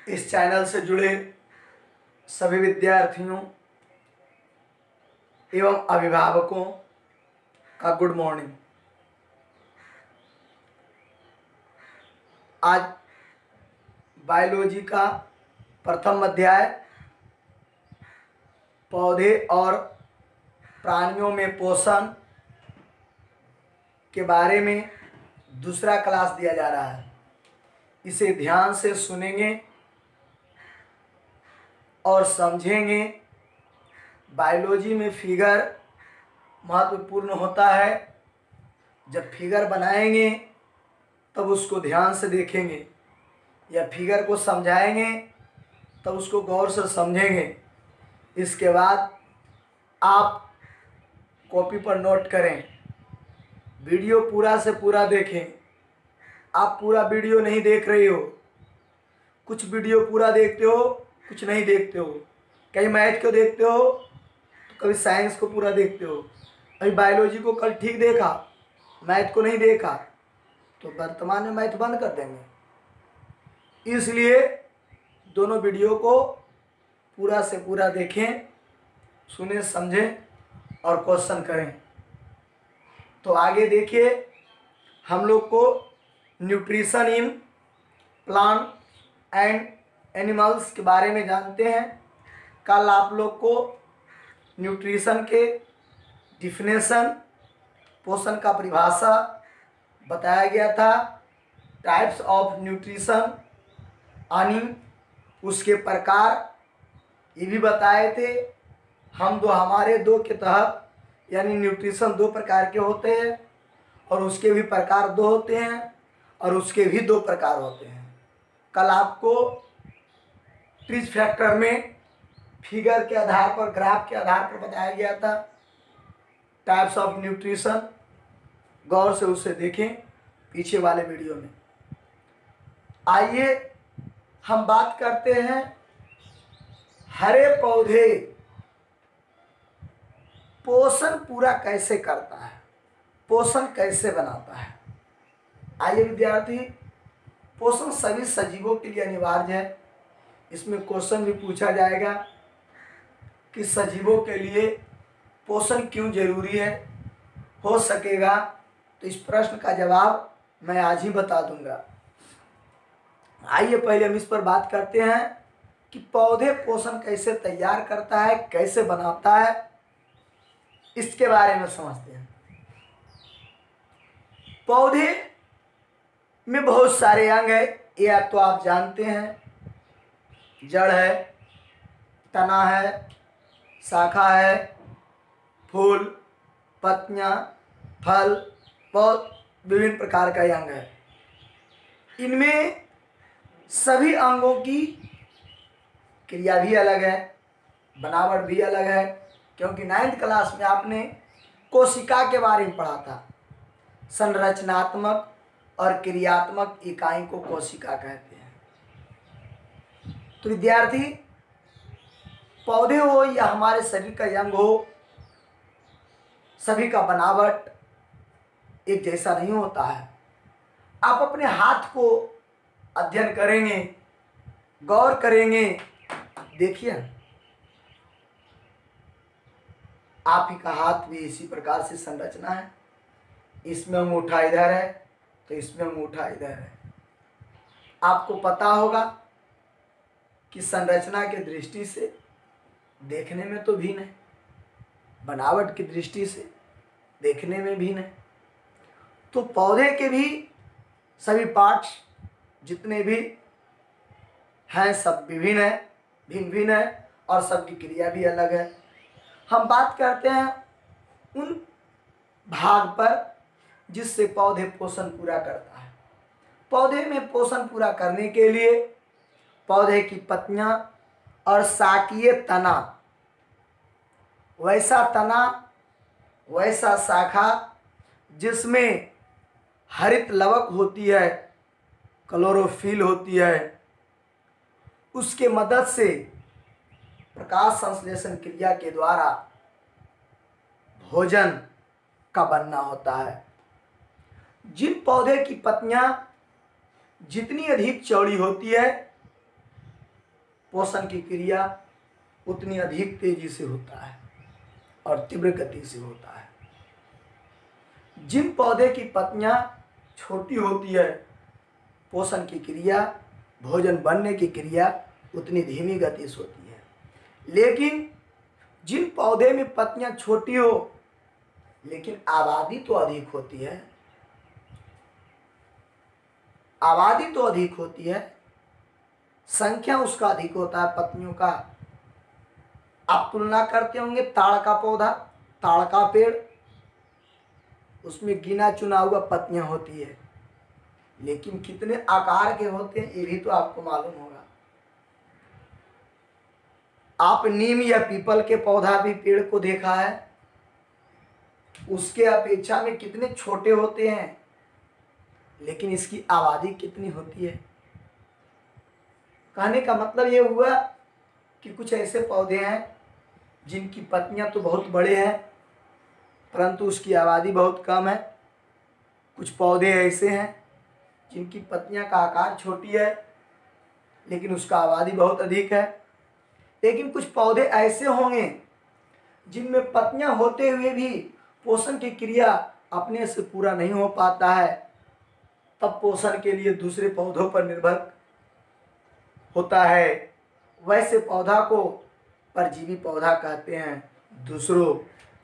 इस चैनल से जुड़े सभी विद्यार्थियों एवं अभिभावकों का गुड मॉर्निंग। आज बायोलॉजी का प्रथम अध्याय पौधे और प्राणियों में पोषण के बारे में दूसरा क्लास दिया जा रहा है। इसे ध्यान से सुनेंगे और समझेंगे। बायोलॉजी में फिगर महत्वपूर्ण होता है। जब फिगर बनाएंगे तब उसको ध्यान से देखेंगे, या फिगर को समझाएंगे तब उसको गौर से समझेंगे। इसके बाद आप कॉपी पर नोट करें। वीडियो पूरा से पूरा देखें। आप पूरा वीडियो नहीं देख रहे हो, कुछ वीडियो पूरा देखते हो, कुछ नहीं देखते हो। कहीं मैथ को देखते हो तो कभी साइंस को पूरा देखते हो। अभी बायोलॉजी को कल ठीक देखा, मैथ को नहीं देखा, तो वर्तमान में मैथ बंद कर देंगे। इसलिए दोनों वीडियो को पूरा से पूरा देखें, सुने, समझें और क्वेश्चन करें। तो आगे देखिए, हम लोग को nutrition in plant and animals के बारे में जानते हैं। कल आप लोग को न्यूट्रिशन के डिफिनेशन, पोषण का परिभाषा बताया गया था। टाइप्स ऑफ न्यूट्रिशन अर्निंग, उसके प्रकार ये भी बताए थे। हमारे दो के तहत, यानी न्यूट्रिशन दो प्रकार के होते हैं और उसके भी प्रकार दो होते हैं और उसके भी दो प्रकार होते हैं। कल आपको ट्रिच फैक्टर में फिगर के आधार पर, ग्राफ के आधार पर बताया गया था टाइप्स ऑफ न्यूट्रिशन। गौर से उसे देखें पीछे वाले वीडियो में। आइए हम बात करते हैं हरे पौधे पोषण पूरा कैसे करता है, पोषण कैसे बनाता है। आइए विद्यार्थी, पोषण सभी सजीवों के लिए अनिवार्य है। इसमें क्वेश्चन भी पूछा जाएगा कि सजीवों के लिए पोषण क्यों जरूरी है, हो सकेगा। तो इस प्रश्न का जवाब मैं आज ही बता दूंगा। आइए पहले हम इस पर बात करते हैं कि पौधे पोषण कैसे तैयार करता है, कैसे बनाता है, इसके बारे में समझते हैं। पौधे में बहुत सारे अंग है, या तो आप जानते हैं, जड़ है, तना है, शाखा है, फूल, पत्तियां, फल, बहुत विभिन्न प्रकार का अंग है। इनमें सभी अंगों की क्रिया भी अलग है, बनावट भी अलग है। क्योंकि 9th क्लास में आपने कोशिका के बारे में पढ़ा था। संरचनात्मक और क्रियात्मक इकाई को कोशिका कहते हैं। तो विद्यार्थी, पौधे हो या हमारे शरीर का अंग हो, सभी का बनावट एक जैसा नहीं होता है। आप अपने हाथ को अध्ययन करेंगे, गौर करेंगे, देखिए आप ही का हाथ भी इसी प्रकार से संरचना है। इसमें अंगूठा इधर है तो इसमें अंगूठा इधर है। आपको पता होगा कि संरचना की दृष्टि से देखने में तो भिन्न है, बनावट की दृष्टि से देखने में भिन्न है। तो पौधे के भी सभी पार्ट्स जितने भी हैं सब विभिन्न है, भिन्न भिन्न है और सबकी क्रिया भी अलग है। हम बात करते हैं उन भाग पर जिससे पौधे पोषण पूरा करता है। पौधे में पोषण पूरा करने के लिए पौधे की पत्तियां और शाकीय तना, वैसा तना वैसा शाखा जिसमें हरित लवक होती है, क्लोरोफिल होती है, उसके मदद से प्रकाश संश्लेषण क्रिया के द्वारा भोजन का बनना होता है। जिन पौधे की पत्तियां जितनी अधिक चौड़ी होती है, पोषण की क्रिया उतनी अधिक तेजी से होता है और तीव्र गति से होता है। जिन पौधे की पत्तियां छोटी होती है, पोषण की क्रिया, भोजन बनने की क्रिया उतनी धीमी गति से होती है। लेकिन जिन पौधे में पत्तियां छोटी हो लेकिन आबादी तो अधिक होती है, आबादी तो अधिक होती है, संख्या उसका अधिक होता है पत्तियों का। आप तुलना करते होंगे ताड़ का पौधा, ताड़ का पेड़, उसमें गिना चुना हुआ पत्तियां होती है, लेकिन कितने आकार के होते हैं ये भी तो आपको मालूम होगा। आप नीम या पीपल के पौधा भी पेड़ को देखा है, उसके अपेक्षा में कितने छोटे होते हैं, लेकिन इसकी आबादी कितनी होती है। कहने का मतलब ये हुआ कि कुछ ऐसे पौधे हैं जिनकी पत्तियां तो बहुत बड़े हैं परंतु उसकी आबादी बहुत कम है। कुछ पौधे ऐसे हैं जिनकी पत्तियां का आकार छोटी है लेकिन उसका आबादी बहुत अधिक है। लेकिन कुछ पौधे ऐसे होंगे जिनमें पत्तियां होते हुए भी पोषण की क्रिया अपने से पूरा नहीं हो पाता है, तब पोषण के लिए दूसरे पौधों पर निर्भर होता है। वैसे पौधा को परजीवी पौधा कहते हैं, दूसरों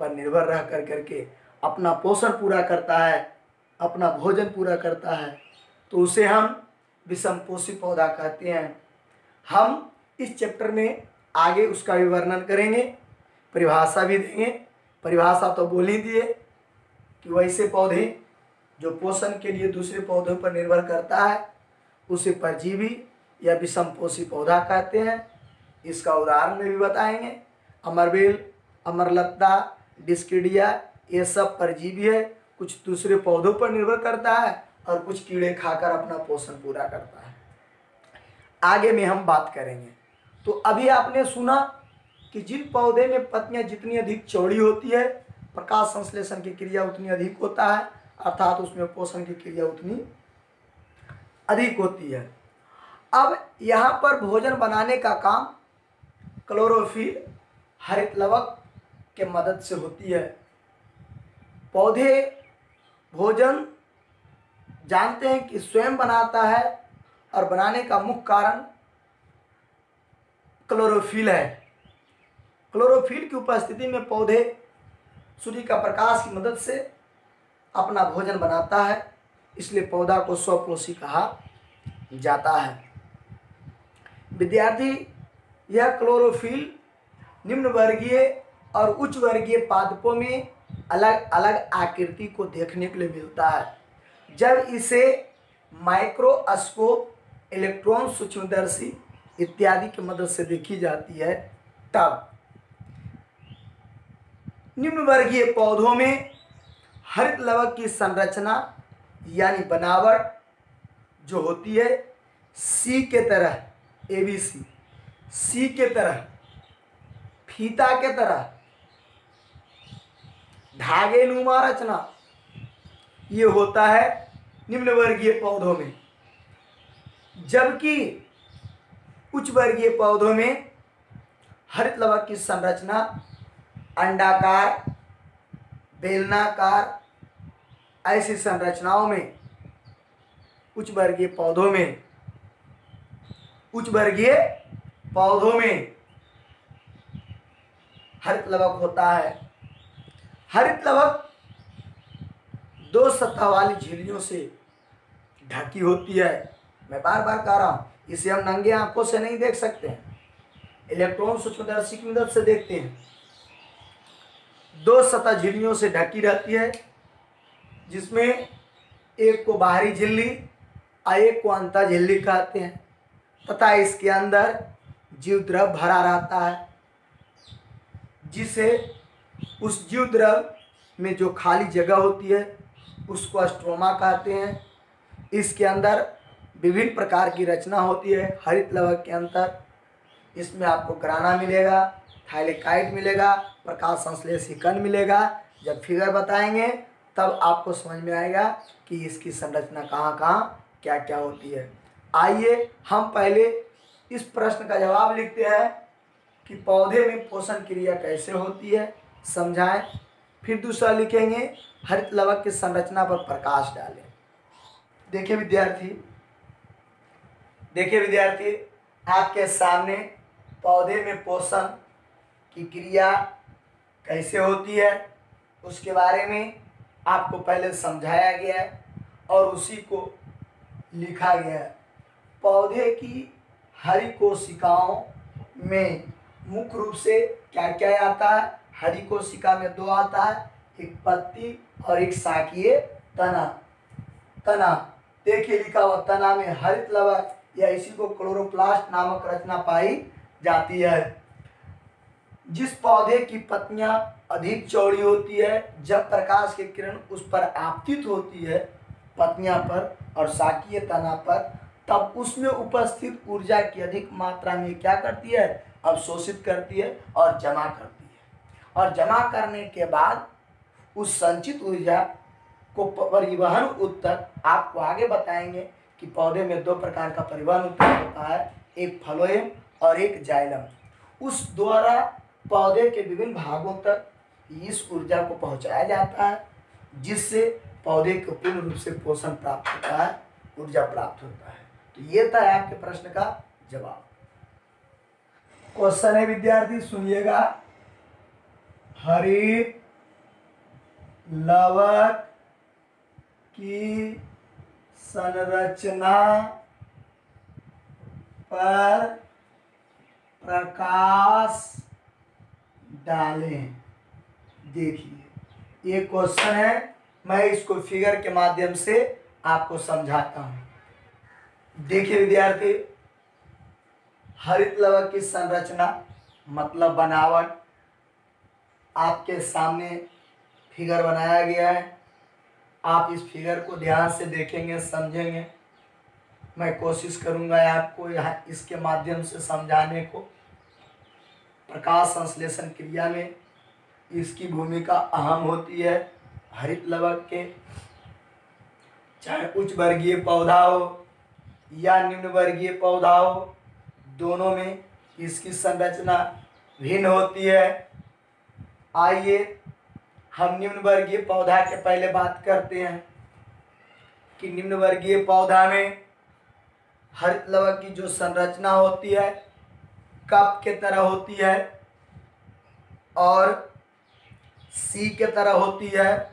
पर निर्भर रह कर करके अपना पोषण पूरा करता है, अपना भोजन पूरा करता है, तो उसे हम विषमपोषी पौधा कहते हैं। हम इस चैप्टर में आगे उसका भी वर्णन करेंगे, परिभाषा भी देंगे। परिभाषा तो बोल ही दिए कि वैसे पौधे जो पोषण के लिए दूसरे पौधों पर निर्भर करता है उसे परजीवी या विषमपोषी पौधा कहते हैं। इसका उदाहरण में भी बताएंगे। अमरबेल, अमरलता, डिस्किडिया ये सब परजीवी है, कुछ दूसरे पौधों पर निर्भर करता है और कुछ कीड़े खाकर अपना पोषण पूरा करता है। आगे में हम बात करेंगे। तो अभी आपने सुना कि जिन पौधे में पत्तियां जितनी अधिक चौड़ी होती है, प्रकाश संश्लेषण की क्रिया उतनी अधिक होता है, अर्थात उसमें पोषण की क्रिया उतनी अधिक होती है। अब यहाँ पर भोजन बनाने का काम क्लोरोफिल, हरित लवक के मदद से होती है। पौधे भोजन जानते हैं कि स्वयं बनाता है और बनाने का मुख्य कारण क्लोरोफिल है। क्लोरोफिल की उपस्थिति में पौधे सूर्य का प्रकाश की मदद से अपना भोजन बनाता है, इसलिए पौधा को स्वपोषी कहा जाता है। विद्यार्थी, यह क्लोरोफिल निम्न वर्गीय और उच्च वर्गीय पादपों में अलग अलग आकृति को देखने के लिए मिलता है। जब इसे माइक्रोस्कोप, इलेक्ट्रॉन सूक्ष्मदर्शी इत्यादि की मदद से देखी जाती है, तब निम्न वर्गीय पौधों में हरित लवक की संरचना यानी बनावट जो होती है सी के तरह, एबीसी, सी के तरह, फीता के तरह धागे नुमा रचना, ये होता है निम्न वर्गीय पौधों में। जबकि उच्च वर्गीय पौधों में हरित लवक की संरचना अंडाकार, बेलनाकार, ऐसी संरचनाओं में उच्च वर्गीय पौधों में हरित लवक होता है। हरित लवक दो सतह वाली झिल्लियों से ढकी होती है। मैं बार बार कह रहा हूँ, इसे हम नंगे आंखों से नहीं देख सकते हैं, इलेक्ट्रॉन सूक्ष्मदर्शी की मदद से देखते हैं। दो सतह झिल्लियों से ढकी रहती है, जिसमें एक को बाहरी झिल्ली और एक को अंतर झिल्ली कहते हैं, तथा इसके अंदर जीव द्रव भरा रहता है, जिसे उस जीव द्रव में जो खाली जगह होती है उसको स्ट्रोमा कहते हैं। इसके अंदर विभिन्न प्रकार की रचना होती है हरित लवक के अंदर। इसमें आपको ग्राना मिलेगा, थाइलेकाइड मिलेगा, प्रकाश संश्लेषी कण मिलेगा। जब फिगर बताएंगे तब आपको समझ में आएगा कि इसकी संरचना कहाँ कहाँ क्या क्या होती है। आइए हम पहले इस प्रश्न का जवाब लिखते हैं कि पौधे में पोषण क्रिया कैसे होती है, समझाएं। फिर दूसरा लिखेंगे हरित लवक की संरचना पर प्रकाश डालें। देखिए विद्यार्थी, आपके सामने पौधे में पोषण की क्रिया कैसे होती है उसके बारे में आपको पहले समझाया गया है और उसी को लिखा गया है। पौधे की हरी कोशिकाओं में मुख्य रूप से क्या क्या आता है? हरी कोशिका में दो आता है, एक पत्ती और एक शाकीय तना। देखिए लिखा हुआ तना में हरित लवक या इसी को क्लोरोप्लास्ट नामक रचना पाई जाती है। जिस पौधे की पत्तियां अधिक चौड़ी होती है, जब प्रकाश की किरण उस पर आपतित होती है पत्तियां पर और शाकीय तना पर, तब उसमें उपस्थित ऊर्जा की अधिक मात्रा में क्या करती है? अवशोषित करती है और जमा करती है। और जमा करने के बाद उस संचित ऊर्जा को परिवहन उत्तक आपको आगे बताएंगे कि पौधे में दो प्रकार का परिवहन उत्तक होता है, एक फ्लोएम और एक जाइलम। उस द्वारा पौधे के विभिन्न भागों तक इस ऊर्जा को पहुंचाया जाता है, जिससे पौधे को पूर्ण रूप से पोषण प्राप्त होता है, ऊर्जा प्राप्त होता है। तो ये था आपके प्रश्न का जवाब। क्वेश्चन है विद्यार्थी, सुनिएगा। हरित लवक की संरचना पर प्रकाश डालें। देखिए ये क्वेश्चन है, मैं इसको फिगर के माध्यम से आपको समझाता हूं। देखिए विद्यार्थी, हरित लवक की संरचना मतलब बनावट आपके सामने फिगर बनाया गया है। आप इस फिगर को ध्यान से देखेंगे, समझेंगे। मैं कोशिश करूंगा आपको यहाँ इसके माध्यम से समझाने को। प्रकाश संश्लेषण क्रिया में इसकी भूमिका अहम होती है। हरित लवक के चाहे उच्च वर्गीय पौधा हो या निम्न वर्गीय पौधा हो, दोनों में इसकी संरचना भिन्न होती है। आइए हम निम्न वर्गीय पौधा के पहले बात करते हैं कि निम्न वर्गीय पौधा में हरित लवक की जो संरचना होती है कप के तरह होती है और सी के तरह होती है,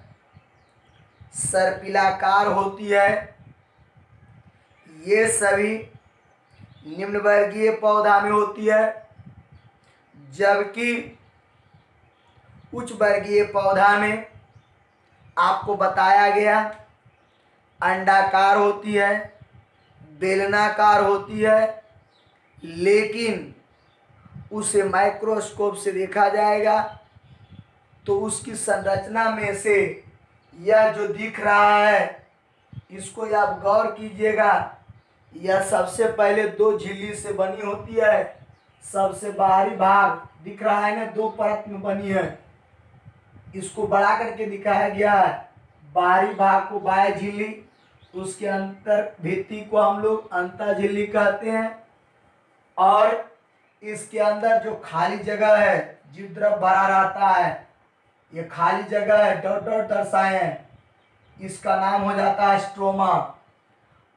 सर्पिलाकार होती है। ये सभी निम्न वर्गीय पौधा में होती है, जबकि उच्च वर्गीय पौधा में आपको बताया गया अंडाकार होती है, बेलनाकार होती है, लेकिन उसे माइक्रोस्कोप से देखा जाएगा तो उसकी संरचना में से यह जो दिख रहा है, इसको आप गौर कीजिएगा। यह सबसे पहले दो झिल्ली से बनी होती है। सबसे बाहरी भाग दिख रहा है ना, दो परत में बनी है। इसको बढ़ा करके दिखाया गया है। बाहरी भाग को बाह्य झिल्ली, उसके अंतर भित्ति को हम लोग अंतर झिल्ली कहते हैं। और इसके अंदर जो खाली जगह है, जीव द्रव भरा रहता है, ये खाली जगह है, डॉट डॉट दर्शाए हैं, इसका नाम हो जाता है स्ट्रोमा।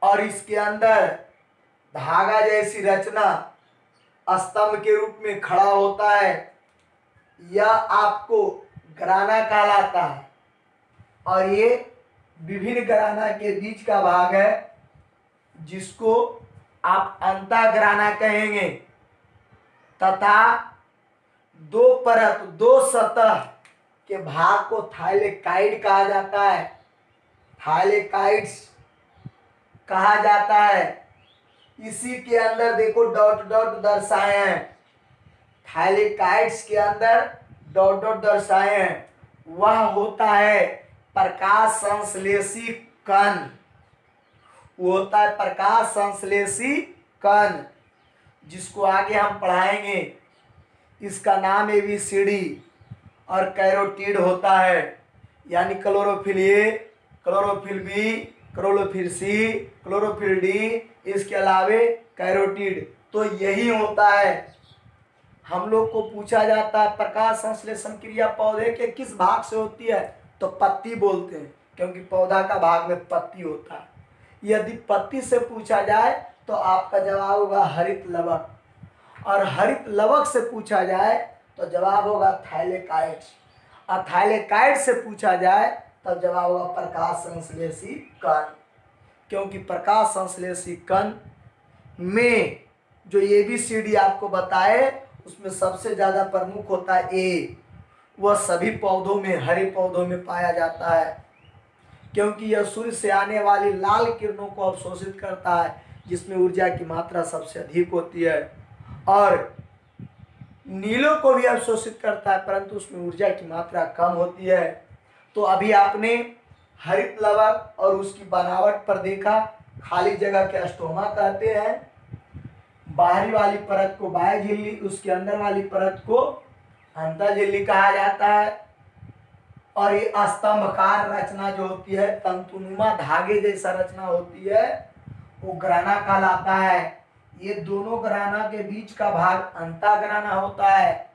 और इसके अंदर धागा जैसी रचना स्तंभ के रूप में खड़ा होता है, यह आपको ग्राना कहलाता है। और ये विभिन्न ग्राना के बीच का भाग है, जिसको आप अंतःग्राना कहेंगे। तथा दो परत, दो सतह के भाग को थाइलेकाइड कहा जाता है। थाइलेकाइड्स कहा जाता है। इसी के अंदर देखो डॉट डॉट दर्शाए हैं, थाइलेकाइड्स के अंदर डॉट डॉट दर्शाए हैं। वह होता है प्रकाश संश्लेषी कण। वो होता है प्रकाश संश्लेषी कण, जिसको आगे हम पढ़ाएंगे। इसका नाम ABCD और कैरोटीड होता है, यानी chlorophyll A, chlorophyll B, chlorophyll C, chlorophyll D, इसके अलावे कैरोटीड। तो यही होता है। हम लोग को पूछा जाता है प्रकाश संश्लेषण क्रिया पौधे के किस भाग से होती है, तो पत्ती बोलते हैं, क्योंकि पौधा का भाग में पत्ती होता है। यदि पत्ती से पूछा जाए तो आपका जवाब होगा हरित लवक, और हरित लवक से पूछा जाए तो जवाब होगा थाइलेकाइड्स, और थाइलेकाइड से पूछा जाए तब जवाब होगा प्रकाश संश्लेषी कण। क्योंकि प्रकाश संश्लेषी कण में जो ABCD आपको बताए उसमें सबसे ज़्यादा प्रमुख होता है A। वह सभी पौधों में, हरे पौधों में पाया जाता है, क्योंकि यह सूर्य से आने वाली लाल किरणों को अवशोषित करता है, जिसमें ऊर्जा की मात्रा सबसे अधिक होती है, और नीलों को भी अवशोषित करता है, परंतु उसमें ऊर्जा की मात्रा कम होती है। तो अभी आपने हरित लवक और उसकी बनावट पर देखा। खाली जगह के स्टोमा कहते हैं, बाहरी वाली परत को बाह्य झिल्ली, उसके अंदर वाली परत को अंतर झिल्ली कहा जाता है। और ये स्तंभकार रचना जो होती है, तंतुनुमा धागे जैसा रचना होती है, वो ग्राना कहलाता है। ये दोनों ग्राना के बीच का भाग अंतःग्राना होता है,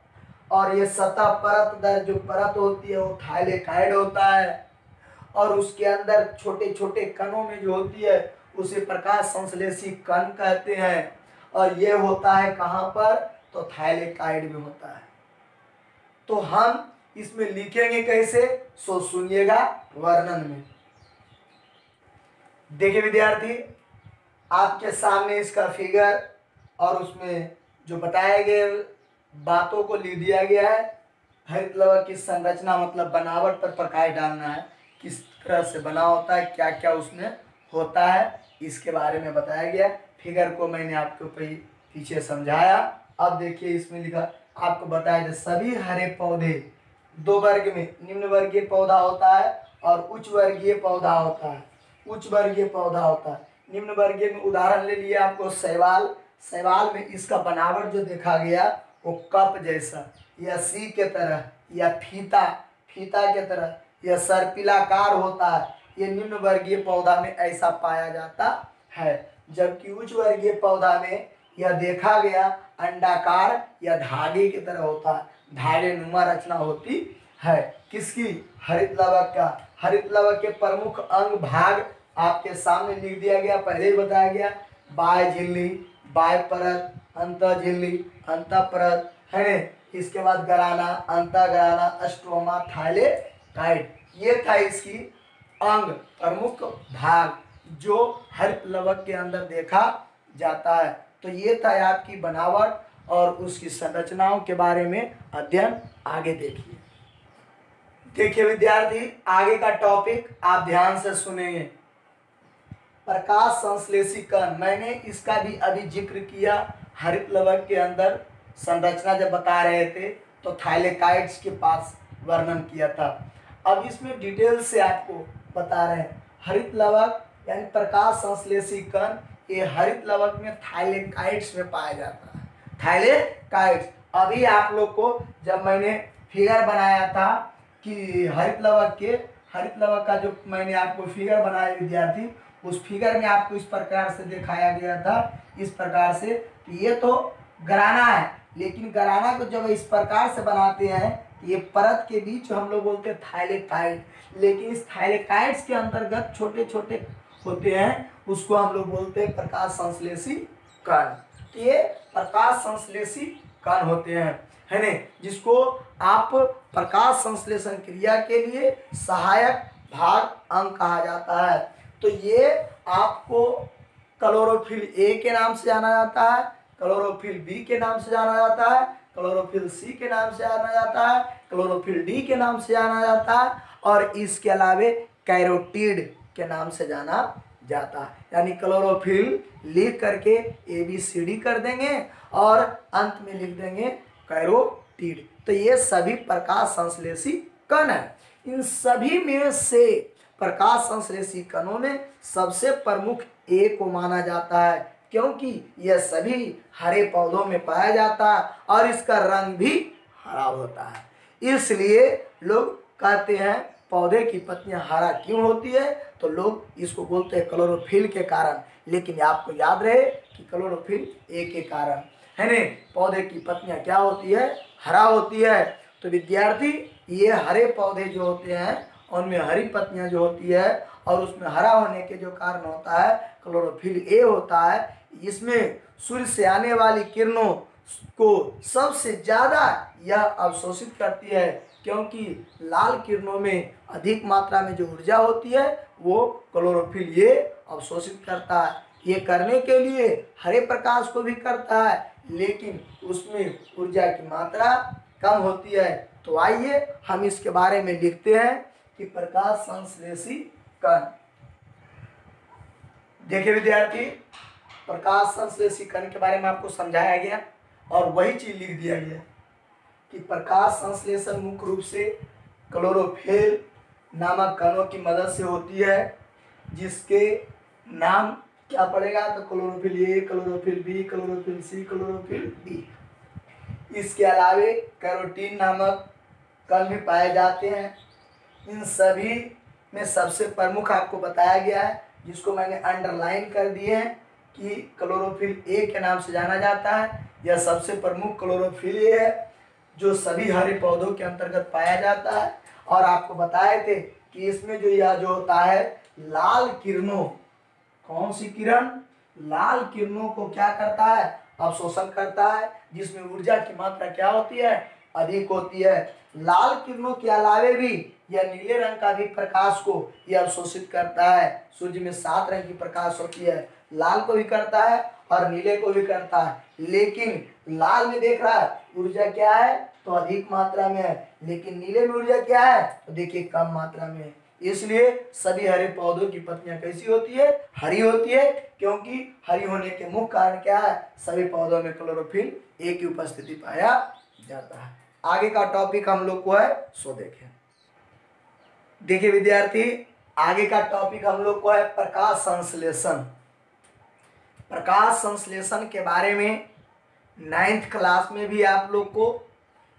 और ये सतह परत दर जो परत होती है वो थाइलेकाइड होता है, और उसके अंदर छोटे छोटे कणों में जो होती है उसे प्रकाश संश्लेषी कण कहते हैं। और ये होता है कहाँ पर, तो थाइलेकाइड में होता है। तो हम इसमें लिखेंगे कैसे, सो सुनिएगा वर्णन में। देखिए विद्यार्थी, आपके सामने इसका फिगर और उसमें जो बताए गए बातों को लिख दिया गया है। हरित लवक की संरचना मतलब बनावट पर प्रकाश डालना है, किस तरह से बना होता है, क्या क्या उसमें होता है, इसके बारे में बताया गया। फिगर को मैंने आपको पीछे समझाया। अब देखिए इसमें लिखा, आपको बताया जाए सभी हरे पौधे दो वर्ग में, निम्न वर्गीय पौधा होता है और उच्च वर्गीय पौधा होता है। उच्च वर्गीय पौधा होता है, निम्न वर्गीय में उदाहरण ले लिए आपको शैवाल। शैवाल में इसका बनावट जो देखा गया वो कप जैसा, या सी के तरह, या फीता के तरह, यह सर्पिलाकार होता है। ये निम्न वर्गीय पौधा में ऐसा पाया जाता है, जबकि उच्च वर्गीय पौधा में यह देखा गया अंडाकार या धागे की तरह होता है, धागे नुमा रचना होती है। किसकी, हरित लवक का। हरित लवक के प्रमुख अंग भाग आपके सामने लिख दिया गया, पहले ही बताया गया। बाह्य झिल्ली, बाह्य परत, अंतः झिल्ली, अंतः परत है। इसके बाद ग्राना, अंतःग्राना, स्ट्रोमा, थाइलेकाइड। ये था इसकी अंग, प्रमुख भाग जो हरित लवक के अंदर देखा जाता है। तो ये था आपकी बनावट और उसकी संरचनाओं के बारे में अध्ययन। आगे देखिए। देखिए विद्यार्थी, आगे का टॉपिक आप ध्यान से सुनेंगे। प्रकाश संश्लेषी कण, मैंने इसका भी अभी जिक्र किया। हरित लवक के अंदर संरचना जब बता रहे थे तो थाइलेकाइड्स के पास वर्णन किया था। अब इसमें डिटेल से आपको बता रहे हैं। हरित लवक यानी प्रकाश संश्लेषी कण, ये हरित लवक में थाइलेकाइड्स में पाया जाता है। थाइलेकाइड्स, अभी आप लोग को जब मैंने फिगर बनाया था कि हरित लवक का जो मैंने आपको फिगर बनाया विद्यार्थी, उस फिगर में आपको इस प्रकार से दिखाया गया था, इस प्रकार से कि ये तो ग्राना है, लेकिन ग्राना को जब इस प्रकार से बनाते हैं ये परत के बीच हम लोग बोलते हैं थाइलेकाइड, लेकिन इस थाइलेकाइड्स के अंतर्गत छोटे छोटे होते हैं, उसको हम लोग बोलते हैं प्रकाश संश्लेषी कण। तो ये प्रकाश संश्लेषी कण होते हैं, है ना, जिसको आप प्रकाश संश्लेषण क्रिया के लिए सहायक भाग अंग कहा जाता है। तो ये आपको क्लोरोफिल ए के नाम से जाना जाता है, क्लोरोफिल बी के नाम से जाना जाता है, क्लोरोफिल सी के नाम से जाना जाता है, क्लोरोफिल डी के नाम से जाना जाता है, और इसके अलावे कैरोटीड के नाम से जाना जाता है। यानी क्लोरोफिल लिख करके ABCD कर देंगे और अंत में लिख देंगे कैरोटीड। तो ये सभी प्रकाश संश्लेषी कण है। इन सभी में से प्रकाश संश्लेषी कणों में सबसे प्रमुख ए को माना जाता है, क्योंकि यह सभी हरे पौधों में पाया जाता है और इसका रंग भी हरा होता है। इसलिए लोग कहते हैं पौधे की पत्तियां हरा क्यों होती है, तो लोग इसको बोलते हैं क्लोरोफिल के कारण। लेकिन आपको याद रहे कि क्लोरोफिल ए के कारण है ने पौधे की पत्तियां क्या होती है, हरा होती है। तो विद्यार्थी ये हरे पौधे जो होते हैं उनमें हरी पत्तियां जो होती है और उसमें हरा होने के जो कारण होता है क्लोरोफिल ए होता है। इसमें सूर्य से आने वाली किरणों को सबसे ज़्यादा यह अवशोषित करती है, क्योंकि लाल किरणों में अधिक मात्रा में जो ऊर्जा होती है वो क्लोरोफिल ये अवशोषित करता है। ये करने के लिए हरे प्रकाश को भी करता है, लेकिन उसमें ऊर्जा की मात्रा कम होती है। तो आइए हम इसके बारे में लिखते हैं कि प्रकाश संश्लेषी कण। देखिए विद्यार्थी, प्रकाश संश्लेषी कण के बारे में आपको समझाया गया और वही चीज लिख दिया गया कि प्रकाश संश्लेषण मुख्य रूप से क्लोरोफिल नामक कणों की मदद से होती है, जिसके नाम क्या पड़ेगा, तो chlorophyll A, chlorophyll B, chlorophyll C, chlorophyll D. इसके अलावे कैरोटीन नामक कण भी पाए जाते हैं। इन सभी में सबसे प्रमुख आपको बताया गया है, जिसको मैंने अंडरलाइन कर दिए हैं कि क्लोरोफिल ए के नाम से जाना जाता है। यह सबसे प्रमुख क्लोरोफिल ए है जो सभी हरे पौधों के अंतर्गत पाया जाता है। और आपको बताए थे कि इसमें जो यह जो होता है लाल किरणों, कौन सी किरण, लाल किरणों को क्या करता है, अवशोषण करता है, जिसमें ऊर्जा की मात्रा क्या होती है, अधिक होती है। लाल किरणों के अलावे भी यह नीले रंग का भी प्रकाश को यह अवशोषित करता है। सूर्य में 7 रंग की प्रकाश होती है, लाल को भी करता है और नीले को भी करता है, लेकिन लाल में देख रहा है ऊर्जा क्या है, तो अधिक मात्रा में है, लेकिन नीले में ऊर्जा क्या है, तो देखिए कम मात्रा में है। इसलिए सभी हरे पौधों की पत्तियां कैसी होती है, हरी होती है, क्योंकि हरी होने के मुख्य कारण क्या है, सभी पौधों में क्लोरोफिल ए की उपस्थिति पाया जाता है। आगे का टॉपिक हम लोग को है सो देखें। देखिए विद्यार्थी, आगे का टॉपिक हम लोग को है प्रकाश संश्लेषण। प्रकाश संश्लेषण के बारे में 9th क्लास में भी आप लोग को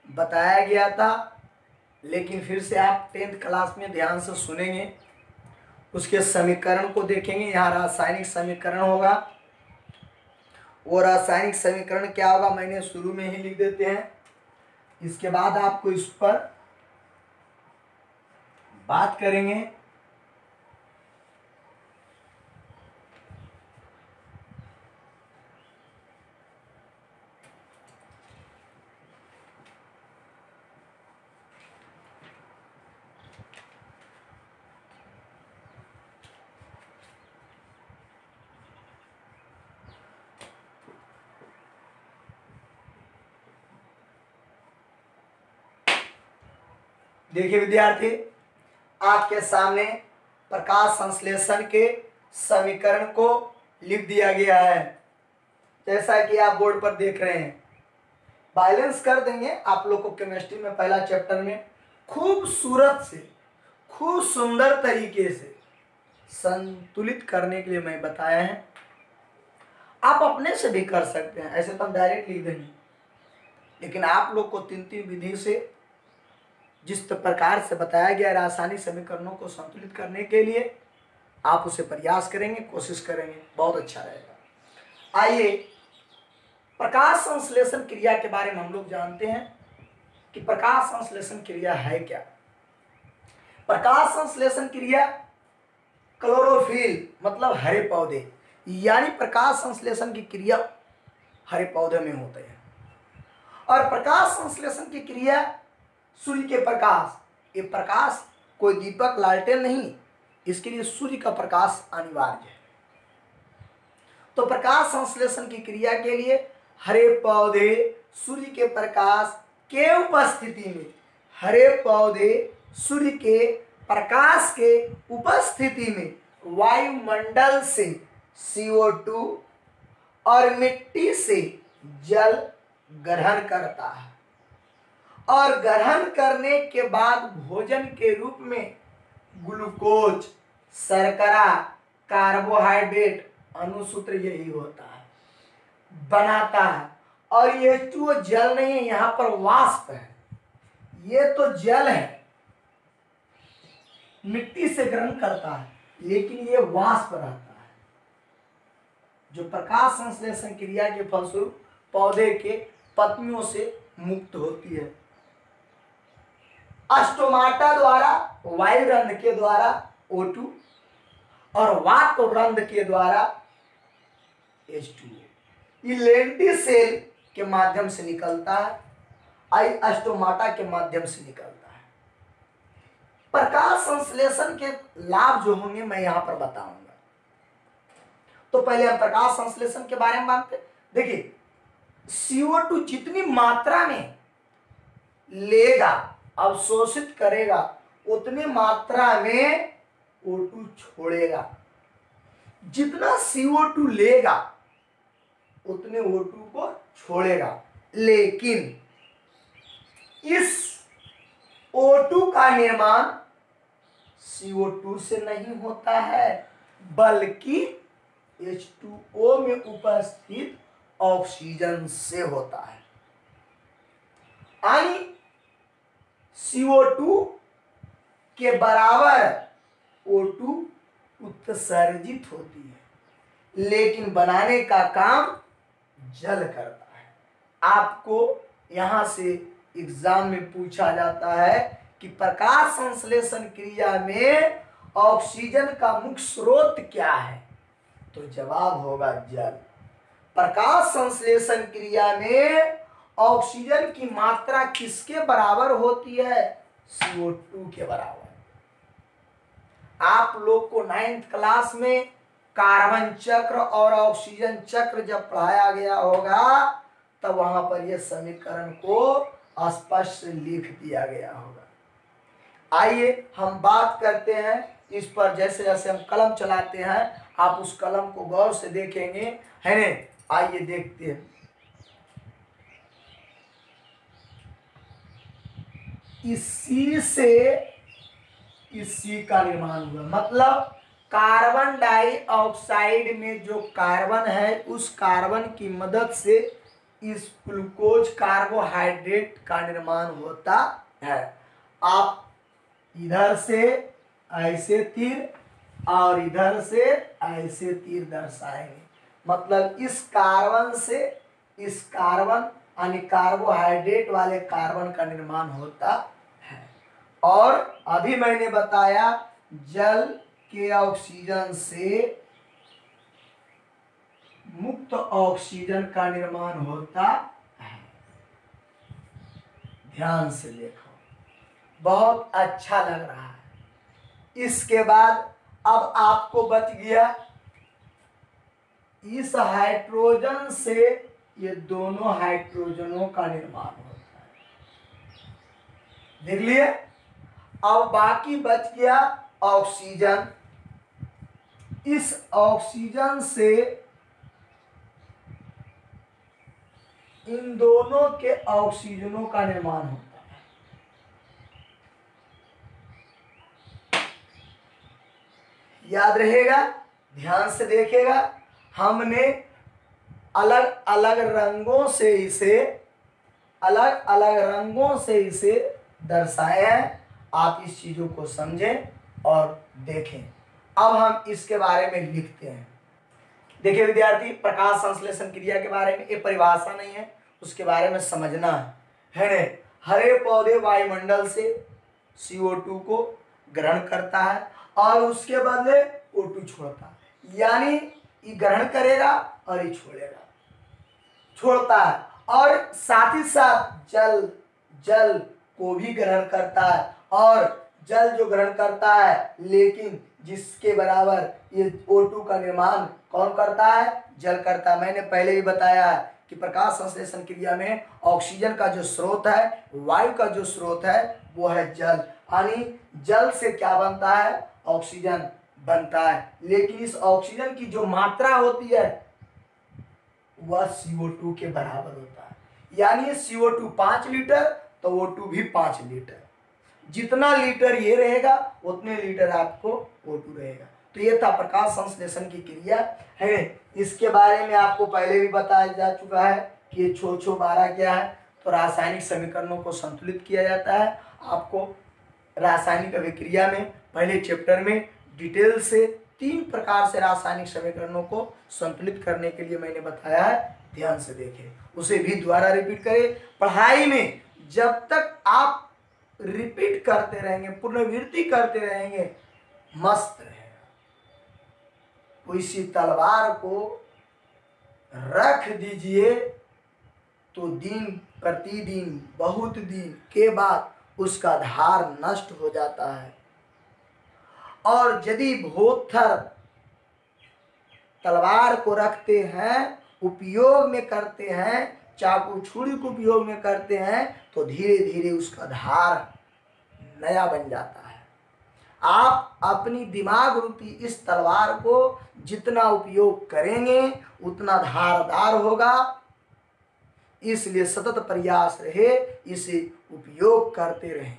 बताया गया था, लेकिन फिर से आप 10th क्लास में ध्यान से सुनेंगे, उसके समीकरण को देखेंगे। यहाँ रासायनिक समीकरण होगा, वो रासायनिक समीकरण क्या होगा मैंने शुरू में ही लिख देते हैं, इसके बाद आपको इस पर बात करेंगे। देखिए विद्यार्थी, आपके सामने प्रकाश संश्लेषण के समीकरण को लिख दिया गया है, जैसा कि आप बोर्ड पर देख रहे हैं। बैलेंस कर देंगे आप लोग को केमिस्ट्री में पहला चैप्टर में खूबसूरत से, खूब सुंदर तरीके से संतुलित करने के लिए मैं बताया है। आप अपने से भी कर सकते हैं, ऐसे तो हम डायरेक्ट लिख देंगे, लेकिन आप लोग को 3 विधि से जिस प्रकार से बताया गया रासायनिक समीकरणों को संतुलित करने के लिए आप उसे प्रयास करेंगे, कोशिश करेंगे, बहुत अच्छा रहेगा। आइए प्रकाश संश्लेषण क्रिया के बारे में हम लोग जानते हैं कि प्रकाश संश्लेषण क्रिया है क्या। प्रकाश संश्लेषण क्रिया क्लोरोफिल मतलब हरे पौधे, यानी प्रकाश संश्लेषण की क्रिया हरे पौधे में होते हैं। और प्रकाश संश्लेषण की क्रिया सूर्य के प्रकाश, ये प्रकाश कोई दीपक लालटेन नहीं, इसके लिए सूर्य का प्रकाश अनिवार्य है। तो प्रकाश संश्लेषण की क्रिया के लिए हरे पौधे सूर्य के प्रकाश के उपस्थिति में, हरे पौधे सूर्य के प्रकाश के उपस्थिति में वायुमंडल से CO2 और मिट्टी से जल ग्रहण करता है और ग्रहण करने के बाद भोजन के रूप में ग्लूकोज, शर्करा, कार्बोहाइड्रेट, अणुसूत्र यही होता है, बनाता है। और ये तो जल नहीं है, यहाँ पर वाष्प है। ये तो जल है, मिट्टी से ग्रहण करता है, लेकिन ये वाष्प रहता है जो प्रकाश संश्लेषण क्रिया के फलस्वरूप पौधे के पत्तियों से मुक्त होती है। स्टोमाटा द्वारा, वायु रंध्र के द्वारा O2 और वात रंध्र के द्वारा H2O। ये लेंटी सेल के माध्यम से निकलता है, आई स्टोमाटा के माध्यम से निकलता है। प्रकाश संश्लेषण के लाभ जो होंगे मैं यहां पर बताऊंगा। तो पहले हम प्रकाश संश्लेषण के बारे में बात करें। देखिए, CO2 जितनी मात्रा में लेगा, अवशोषित करेगा, उतनी मात्रा में O2 छोड़ेगा। जितना CO2 लेगा उतने O2 को छोड़ेगा। लेकिन इस O2 का निर्माण CO2 से नहीं होता है, बल्कि H2O में उपस्थित ऑक्सीजन से होता है। यानी CO2 के बराबर O2 उत्सर्जित होती है, लेकिन बनाने का काम जल करता है। आपको यहां से एग्जाम में पूछा जाता है कि प्रकाश संश्लेषण क्रिया में ऑक्सीजन का मुख्य स्रोत क्या है, तो जवाब होगा जल। प्रकाश संश्लेषण क्रिया में ऑक्सीजन की मात्रा किसके बराबर होती है? CO2 के बराबर। आप लोग को 9th क्लास में कार्बन चक्र और ऑक्सीजन चक्र जब पढ़ाया गया होगा, तब वहां पर यह समीकरण को स्पष्ट लिख दिया गया होगा। आइए हम बात करते हैं इस पर। जैसे जैसे हम कलम चलाते हैं, आप उस कलम को गौर से देखेंगे, है ने? आइए देखते हैं। इसी से इसी का निर्माण हुआ, मतलब कार्बन डाइऑक्साइड में जो कार्बन है, उस कार्बन की मदद से इस ग्लूकोज कार्बोहाइड्रेट का निर्माण होता है। आप इधर से ऐसे तीर और इधर से ऐसे तीर दर्शाएंगे, मतलब इस कार्बन से इस कार्बन यानी कार्बोहाइड्रेट वाले कार्बन का निर्माण होता है। और अभी मैंने बताया जल के ऑक्सीजन से मुक्त ऑक्सीजन का निर्माण होता है। ध्यान से देखो, बहुत अच्छा लग रहा है। इसके बाद अब आपको बच गया, इस हाइड्रोजन से ये दोनों हाइड्रोजनों का निर्माण होता है। देख लिए? अब बाकी बच गया ऑक्सीजन। इस ऑक्सीजन से इन दोनों के ऑक्सीजनों का निर्माण होता है। याद रहेगा, ध्यान से देखेगा। हमने अलग अलग रंगों से इसे दर्शाया है। आप इस चीजों को समझें और देखें। अब हम इसके बारे में लिखते हैं। देखिए विद्यार्थी, प्रकाश संश्लेषण क्रिया के बारे में, ये परिभाषा नहीं है, उसके बारे में समझना है ने? हरे पौधे वायुमंडल से CO2 को ग्रहण करता है और उसके बदले O2 छोड़ता है। यानी ये ग्रहण करेगा और ये छोड़ता है। और साथ ही साथ जल को भी ग्रहण करता है, और जल जो ग्रहण करता है, लेकिन जिसके बराबर ये O2 का निर्माण कौन करता है? जल करता है। मैंने पहले ही बताया है कि प्रकाश संश्लेषण क्रिया में ऑक्सीजन का जो स्रोत है, वायु का जो स्रोत है, वो है जल। यानी जल से क्या बनता है? ऑक्सीजन बनता है। लेकिन इस ऑक्सीजन की जो मात्रा होती है वह CO2 के बराबर होता है। यानी CO2 5 लीटर तो O2 भी 5 लीटर। जितना लीटर ये रहेगा उतने लीटर आपको O2 रहेगा। तो ये था प्रकाश संश्लेषण की क्रिया है। इसके बारे में आपको पहले भी बताया जा चुका है कि ये छो 12 क्या है। तो रासायनिक समीकरणों को संतुलित किया जाता है। आपको रासायनिक अभिक्रिया में पहले चैप्टर में डिटेल से 3 प्रकार से रासायनिक समीकरणों को संतुलित करने के लिए मैंने बताया है, ध्यान से देखें, उसे भी दोबारा रिपीट करें। पढ़ाई में जब तक आप रिपीट करते रहेंगे, पुनरावृत्ति करते रहेंगे, मस्त रहेगा। किसी तलवार को रख दीजिए तो दिन प्रतिदिन बहुत दिन के बाद उसका धार नष्ट हो जाता है। और यदि भोथर तलवार को रखते हैं, उपयोग में करते हैं, चाकू छुरी को उपयोग में करते हैं, तो धीरे धीरे उसका धार नया बन जाता है। आप अपनी दिमाग रूपी इस तलवार को जितना उपयोग करेंगे उतना धारदार होगा। इसलिए सतत प्रयास रहे, इसे उपयोग करते रहें।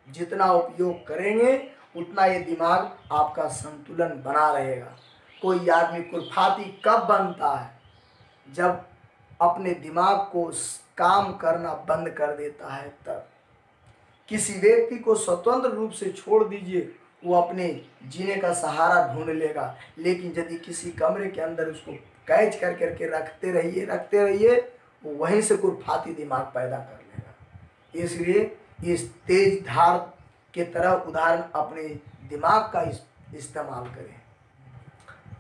जितना उपयोग करेंगे उतना ये दिमाग आपका संतुलन बना रहेगा। कोई आदमी खुरफाती कब बनता है? जब अपने दिमाग को काम करना बंद कर देता है तब। किसी व्यक्ति को स्वतंत्र रूप से छोड़ दीजिए, वो अपने जीने का सहारा ढूंढ लेगा। लेकिन यदि किसी कमरे के अंदर उसको कैच कर करके रखते रहिए, वो वहीं से खुरफाती दिमाग पैदा कर लेगा। इसलिए इस तेज धार के तरह उदाहरण अपने दिमाग का इस्तेमाल करें।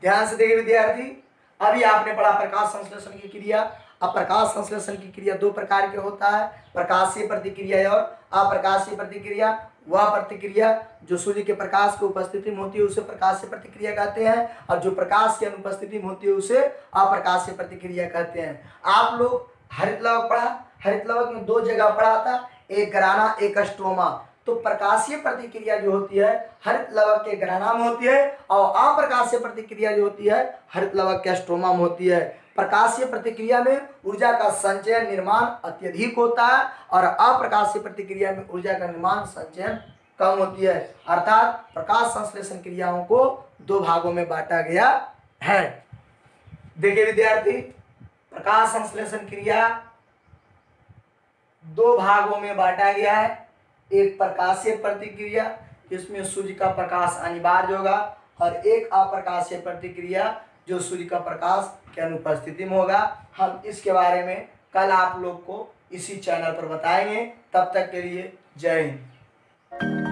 ध्यान से देखिए विद्यार्थी, अभी आपने पढ़ा प्रकाश संश्लेषण की क्रिया। अब प्रकाश संश्लेषण की क्रिया 2 प्रकार के होता है, प्रकाशीय प्रतिक्रिया और अप्रकाशीय प्रतिक्रिया। वह प्रतिक्रिया जो सूर्य के प्रकाश की उपस्थिति में होती है उसे प्रकाशीय प्रतिक्रिया कहते हैं, और जो प्रकाश की अनुपस्थिति में होती है उसे अप्रकाशीय प्रतिक्रिया कहते हैं। आप लोग हरित लवक पढ़ा, हरित लवक में 2 जगह पढ़ा था, एक ग्राना एक स्ट्रोमा। तो प्रकाशीय प्रतिक्रिया जो होती है हरित लवक के ग्राना में होती है, और अप्रकाशीय प्रतिक्रिया जो होती है हरित लवक के स्ट्रोमा में होती है। प्रकाशीय प्रतिक्रिया में ऊर्जा का संचयन निर्माण अत्यधिक होता है, और अप्रकाशीय प्रतिक्रिया में ऊर्जा का निर्माण संचयन कम होती है। अर्थात प्रकाश संश्लेषण क्रियाओं को 2 भागों में बांटा गया है। देखिए विद्यार्थी, प्रकाश संश्लेषण क्रिया 2 भागों में बांटा गया है। एक प्रकाशीय प्रतिक्रिया, इसमें सूर्य का प्रकाश अनिवार्य होगा, और एक अप्रकाशीय प्रतिक्रिया जो सूर्य का प्रकाश की अनुपस्थिति में होगा। हम इसके बारे में कल आप लोग को इसी चैनल पर बताएंगे। तब तक के लिए जय हिंद।